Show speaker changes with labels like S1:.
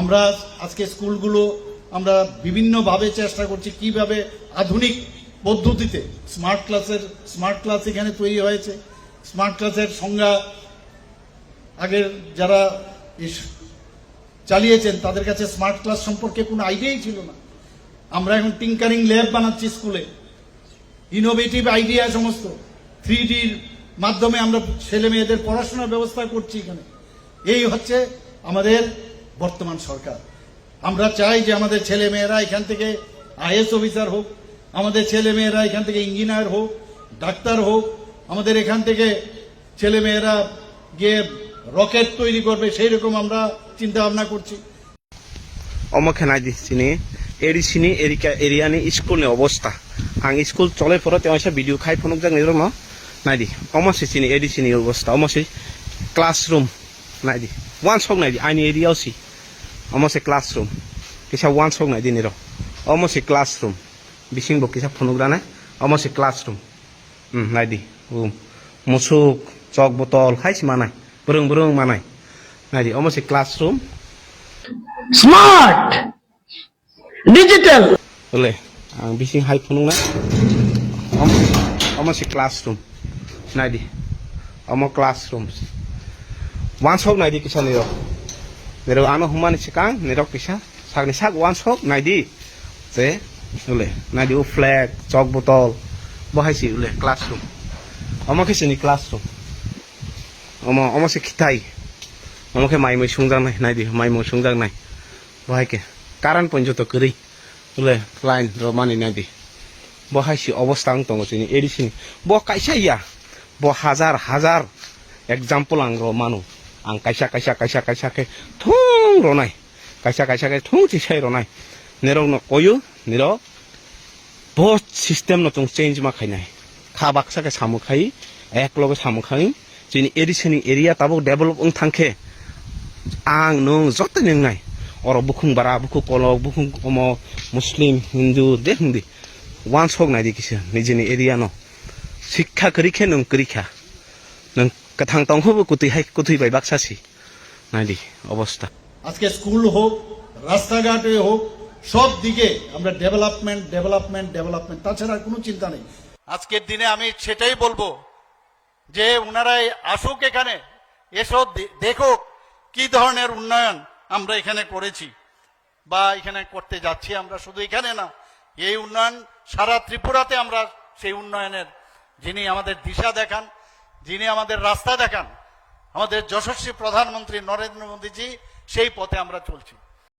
S1: আমরা আজকে স্কুলগুলো আমরা বিভিন্নভাবে চেষ্টা করছি কিভাবে আধুনিক পদ্ধতিতে স্মার্ট ক্লাস এখানে তৈরি হয়েছে। স্মার্ট ক্লাসের সংজ্ঞা আগের যারা চালিয়েছেন তাদের কাছে স্মার্ট ক্লাস সম্পর্কে কোনো আইডিয়াই ছিল না। আমরা এখন টিঙ্কারিং ল্যাব বানাচ্ছি স্কুলে, ইনোভেটিভ আইডিয়া সমস্ত 3Dর মাধ্যমে আমরা ছেলে মেয়েদের পড়াশোনার ব্যবস্থা করছি এখানে। এই হচ্ছে আমাদের বর্তমান সরকার। আমরা চাই যে আমাদের ছেলে মেয়েরা এখান থেকে আইএস অফিসার হোক, আমাদের ছেলে মেয়েরা এখান থেকে ইঞ্জিনিয়ার হোক, ডাক্তার হোক, আমাদের এখান থেকে ছেলে মেয়েরা গিয়ে রকেট তৈরি করবে, সেই রকম আমরা চিন্তা ভাবনা করছি।
S2: অমখানাই দিছিনি এরিসিনি এরিকা এরিয়ানি স্কুলनि অবস্থা आं स्कुल चले फरो तेवासा भिडियो खाइ फनुक जां निरो न नायदि अमसे सिनि एडिसिनि अवस्था अमसे क्लासरूम नायदि वान सक नायदि आइनि एरियाव सि अमसे क्लासरूम किसा वान सक नायदि निरो अमसे क्लासरूम बिसिं बो किसा फनुक राना अमसे क्लासरूम नायदि मुसुक चक बोतल खाइस मानाय ब्रों ब्रों मानाय नायदि अमसे क्लासरूम
S3: स्मार्ट डिजिटल
S2: बोले आं बिसिं हाइ फनुक ना अमसे क्लासरूम नायदि अम क्लासरूम वान सक नायदि किसा निरो निरो आनो हुमानि सिकां निरो किसा सागनि साग वान सक नायदि जे बोले नायदि उ फ्लैग चक बोतल बहायसि बोले क्लासरूम अम किसनि क्लासरूम अमसे खिथाइ अमके माइ मै संजानाय नायदि माइ मै संजानाय बहायके कारेन्ट पन्जत करै बोले लाइन रमानि नायदि बहायसि अवस्था आं दङ जोंनि एडिसिनि ब कायसा या ब हाजार हाजार एग्जाम्पल आं र मानु आं कायसा कायसा कायसा कायसा के थुं रनाय कायसा कायसा के थुं चिसाय रनाय निरो न कयो निरो बहुत सिस्टेम न तुं चेंज मा खायनाय खाबाक्सा के सामुखाय एक लगे सामुखाय जोंनि एडिसिनि एरिया ताबो डेभलप ओं थांखे आं नों जत नोंनाय और बुखुं बारा बुखु कलक बुखुं अम मुस्लिम हिंदू दे हिंदी वान सक नायदि किसे निजेनि एरिया न शिक्षा करिखे नों करिखा नों कथां तंखबो कुतुइ बाय बाक्सासि नायदि अवस्था
S1: আজকে স্কুল হোক, রাস্তাঘাটে হোক, সব দিকে আমরা ডেভেলপমেন্ট, তাছাড়া কোনো চিন্তা নেই। আজকের দিনে আমি সেটাই বলবো যে ওনারাই আসুক এখানে, এসো দেখো কি ধরনের উন্নয়ন আমরা এখানে করেছি বা এখানে করতে যাচ্ছি। আমরা শুধু এখানে না, এই উন্নয়ন সারা ত্রিপুরাতে আমরা সেই উন্নয়নের যিনি আমাদের দিশা দেখান, যিনি আমাদের রাস্তা দেখান, আমাদের যশস্বী প্রধানমন্ত্রী নরেন্দ্র মোদীজি, সেই পথে আমরা চলছি।